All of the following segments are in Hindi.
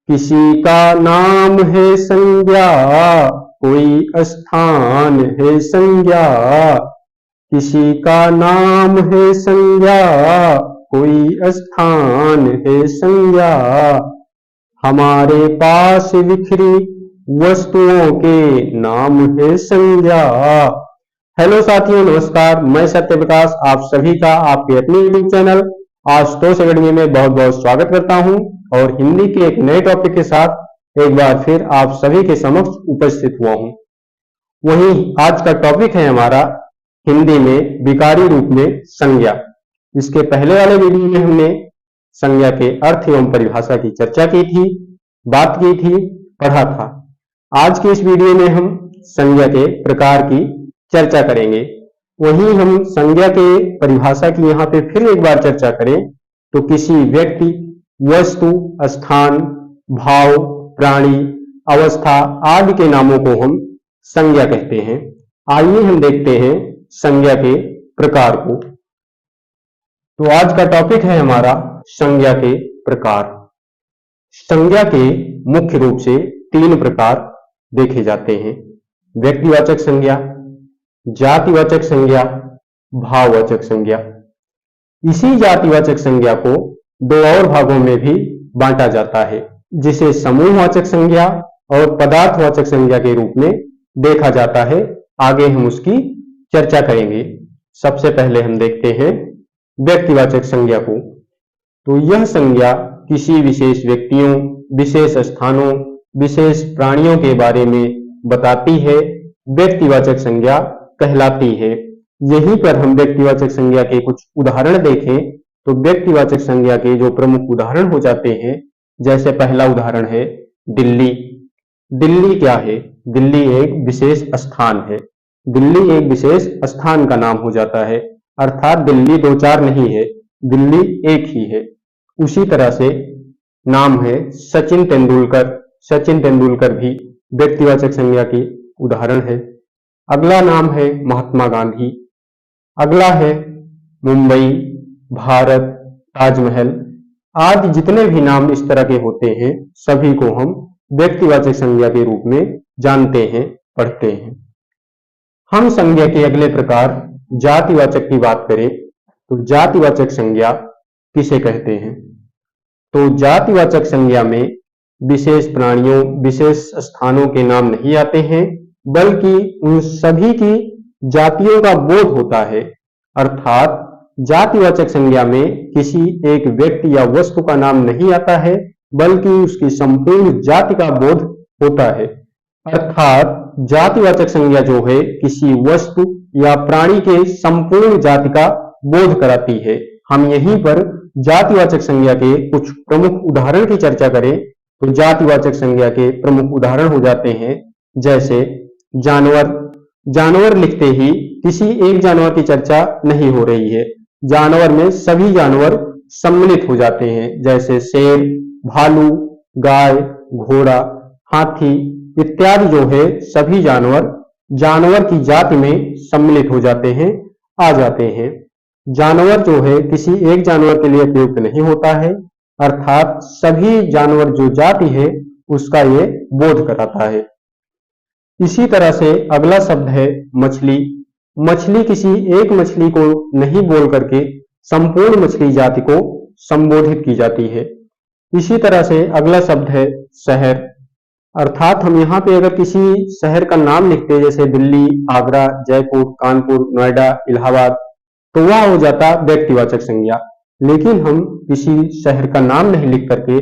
किसी का नाम है संज्ञा, कोई स्थान है संज्ञा। किसी का नाम है संज्ञा, कोई स्थान है संज्ञा। हमारे पास बिखरी वस्तुओं के नाम है संज्ञा। हेलो साथियों, नमस्कार। मैं सत्य प्रकाश आप सभी का आपके अपने यूट्यूब चैनल आशुतोष अकेडमी में बहुत बहुत स्वागत करता हूं और हिंदी के एक नए टॉपिक के साथ एक बार फिर आप सभी के समक्ष उपस्थित हुआ हूं। वहीं आज का टॉपिक है हमारा हिंदी में विकारी रूप में संज्ञा। इसके पहले वाले वीडियो में हमने संज्ञा के अर्थ एवं परिभाषा की चर्चा की थी, बात की थी, पढ़ा था। आज के इस वीडियो में हम संज्ञा के प्रकार की चर्चा करेंगे। वहीं हम संज्ञा के परिभाषा की यहाँ पे फिर एक बार चर्चा करें तो किसी व्यक्ति, वस्तु, स्थान, भाव, प्राणी, अवस्था आदि के नामों को हम संज्ञा कहते हैं। आइए हम देखते हैं संज्ञा के प्रकार को। तो आज का टॉपिक है हमारा संज्ञा के प्रकार। संज्ञा के मुख्य रूप से 3 प्रकार देखे जाते हैं: व्यक्तिवाचक संज्ञा, जातिवाचक संज्ञा, भाववाचक संज्ञा। इसी जातिवाचक संज्ञा को 2 और भागों में भी बांटा जाता है, जिसे समूहवाचक संज्ञा और पदार्थवाचक संज्ञा के रूप में देखा जाता है। आगे हम उसकी चर्चा करेंगे। सबसे पहले हम देखते हैं व्यक्तिवाचक संज्ञा को। तो यह संज्ञा किसी विशेष व्यक्तियों, विशेष स्थानों, विशेष प्राणियों के बारे में बताती है, व्यक्तिवाचक संज्ञा कहलाती है। यहीं पर हम व्यक्तिवाचक संज्ञा के कुछ उदाहरण देखें तो व्यक्तिवाचक संज्ञा के जो प्रमुख उदाहरण हो जाते हैं, जैसे पहला उदाहरण है दिल्ली। दिल्ली क्या है? दिल्ली एक विशेष स्थान है। दिल्ली एक विशेष स्थान का नाम हो जाता है, अर्थात दिल्ली 2-4 नहीं है, दिल्ली एक ही है। उसी तरह से नाम है सचिन तेंदुलकर। सचिन तेंदुलकर भी व्यक्तिवाचक संज्ञा की उदाहरण है। अगला नाम है महात्मा गांधी। अगला है मुंबई, भारत, ताजमहल आदि जितने भी नाम इस तरह के होते हैं, सभी को हम व्यक्तिवाचक संज्ञा के रूप में जानते हैं, पढ़ते हैं। हम संज्ञा के अगले प्रकार जातिवाचक की बात करें तो जातिवाचक संज्ञा किसे कहते हैं? तो जातिवाचक संज्ञा में विशेष प्राणियों, विशेष स्थानों के नाम नहीं आते हैं, बल्कि उन सभी की जातियों का बोध होता है। अर्थात जातिवाचक संज्ञा में किसी एक व्यक्ति या वस्तु का नाम नहीं आता है, बल्कि उसकी संपूर्ण जाति का बोध होता है। अर्थात जातिवाचक संज्ञा जो है किसी वस्तु या प्राणी के संपूर्ण जाति का बोध कराती है। हम यहीं पर जातिवाचक संज्ञा के कुछ प्रमुख उदाहरण की चर्चा करें तो जातिवाचक संज्ञा के प्रमुख उदाहरण हो जाते हैं, जैसे जानवर। जानवर लिखते ही किसी एक जानवर की चर्चा नहीं हो रही है, जानवर में सभी जानवर सम्मिलित हो जाते हैं, जैसे शेर, भालू, गाय, घोड़ा, हाथी इत्यादि जो है सभी जानवर जानवर की जाति में सम्मिलित हो जाते हैं, आ जाते हैं। जानवर जो है किसी एक जानवर के लिए प्रयुक्त नहीं होता है, अर्थात सभी जानवर जो जाति है उसका ये बोध कराता है। इसी तरह से अगला शब्द है मछली। मछली किसी एक मछली को नहीं बोल करके संपूर्ण मछली जाति को संबोधित की जाती है। इसी तरह से अगला शब्द है शहर। अर्थात हम यहाँ पे अगर किसी शहर का नाम लिखते हैं, जैसे दिल्ली, आगरा, जयपुर, कानपुर, नोएडा, इलाहाबाद, तो वह हो जाता व्यक्तिवाचक संज्ञा। लेकिन हम किसी शहर का नाम नहीं लिख करके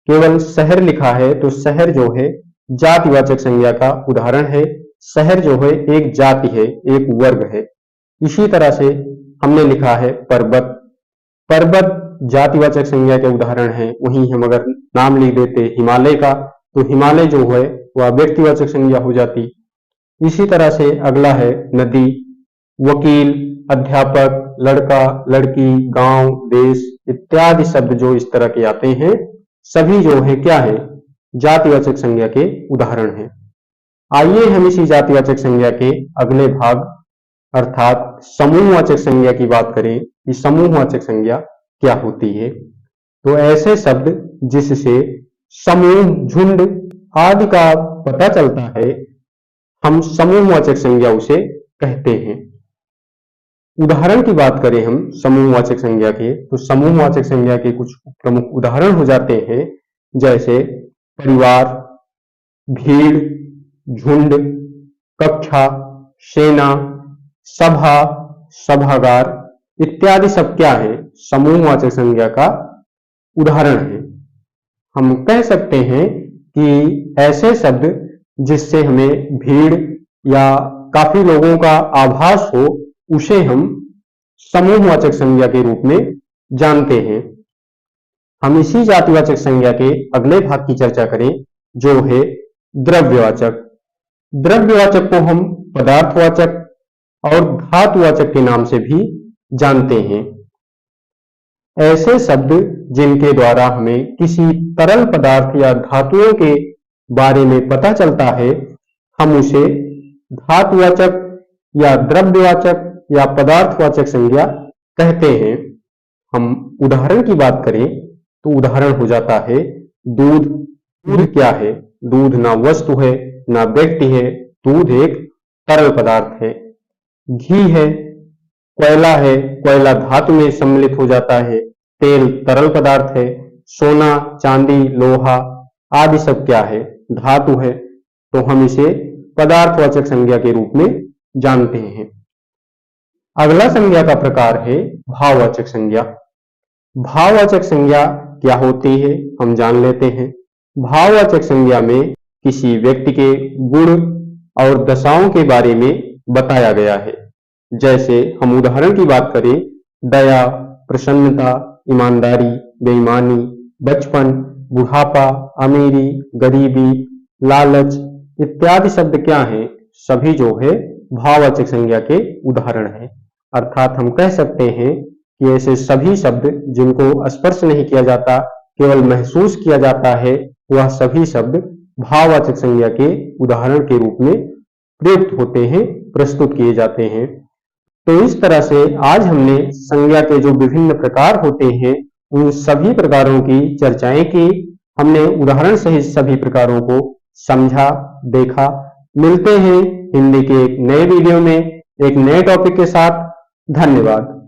केवल शहर लिखा है तो शहर जो है जातिवाचक संज्ञा का उदाहरण है। शहर जो है एक जाति है, एक वर्ग है। इसी तरह से हमने लिखा है पर्वत। पर्वत जातिवाचक संज्ञा के उदाहरण है। वहीं हम अगर नाम लिख देते हिमालय का तो हिमालय जो है वह व्यक्तिवाचक संज्ञा हो जाती। इसी तरह से अगला है नदी। वकील, अध्यापक, लड़का, लड़की, गांव, देश इत्यादि शब्द जो इस तरह के आते हैं, सभी जो है क्या है? जातिवाचक संज्ञा के उदाहरण हैं। आइए हम इसी जातिवाचक संज्ञा के अगले भाग अर्थात समूहवाचक संज्ञा की बात करें कि समूहवाचक संज्ञा क्या होती है। तो ऐसे शब्द जिससे समूह, झुंड आदि का पता चलता है, हम समूहवाचक संज्ञा उसे कहते हैं। उदाहरण की बात करें हम समूहवाचक संज्ञा के, तो समूहवाचक संज्ञा के कुछ प्रमुख उदाहरण हो जाते हैं, जैसे परिवार, भीड़, झुंड, कक्षा, सेना, सभा, सभागार इत्यादि सब क्या है, समूहवाचक संज्ञा का उदाहरण है। हम कह सकते हैं कि ऐसे शब्द जिससे हमें भीड़ या काफी लोगों का आभास हो, उसे हम समूहवाचक संज्ञा के रूप में जानते हैं। हम इसी जातिवाचक संज्ञा के अगले भाग की चर्चा करें, जो है द्रव्यवाचक। द्रव्यवाचक को हम पदार्थवाचक और धातुवाचक के नाम से भी जानते हैं। ऐसे शब्द जिनके द्वारा हमें किसी तरल पदार्थ या धातुओं के बारे में पता चलता है, हम उसे धातुवाचक या द्रव्यवाचक या पदार्थवाचक संज्ञा कहते हैं। हम उदाहरण की बात करें तो उदाहरण हो जाता है दूध। दूध क्या है? दूध ना वस्तु है ना व्यक्ति है, दूध एक तरल पदार्थ है। घी है, कोयला है, कोयला धातु में सम्मिलित हो जाता है। तेल तरल पदार्थ है। सोना, चांदी, लोहा आदि सब क्या है? धातु है। तो हम इसे पदार्थवाचक संज्ञा के रूप में जानते हैं। अगला संज्ञा का प्रकार है भाववाचक संज्ञा। भाववाचक संज्ञा क्या होती है, हम जान लेते हैं। भाववाचक संज्ञा में किसी व्यक्ति के गुण और दशाओं के बारे में बताया गया है। जैसे हम उदाहरण की बात करें, दया, प्रसन्नता, ईमानदारी, बेईमानी, बचपन, बुढ़ापा, अमीरी, गरीबी, लालच इत्यादि शब्द क्या हैं? सभी जो है भाववाचक संज्ञा के उदाहरण हैं। अर्थात हम कह सकते हैं कि ऐसे सभी शब्द जिनको स्पर्श नहीं किया जाता, केवल महसूस किया जाता है, वह सभी शब्द भाववाचक संज्ञा के उदाहरण के रूप में प्रयुक्त होते हैं, प्रस्तुत किए जाते हैं। तो इस तरह से आज हमने संज्ञा के जो विभिन्न प्रकार होते हैं, उन सभी प्रकारों की चर्चाएं की। हमने उदाहरण सहित सभी प्रकारों को समझा, देखा। मिलते हैं हिंदी के एक नए वीडियो में एक नए टॉपिक के साथ। धन्यवाद।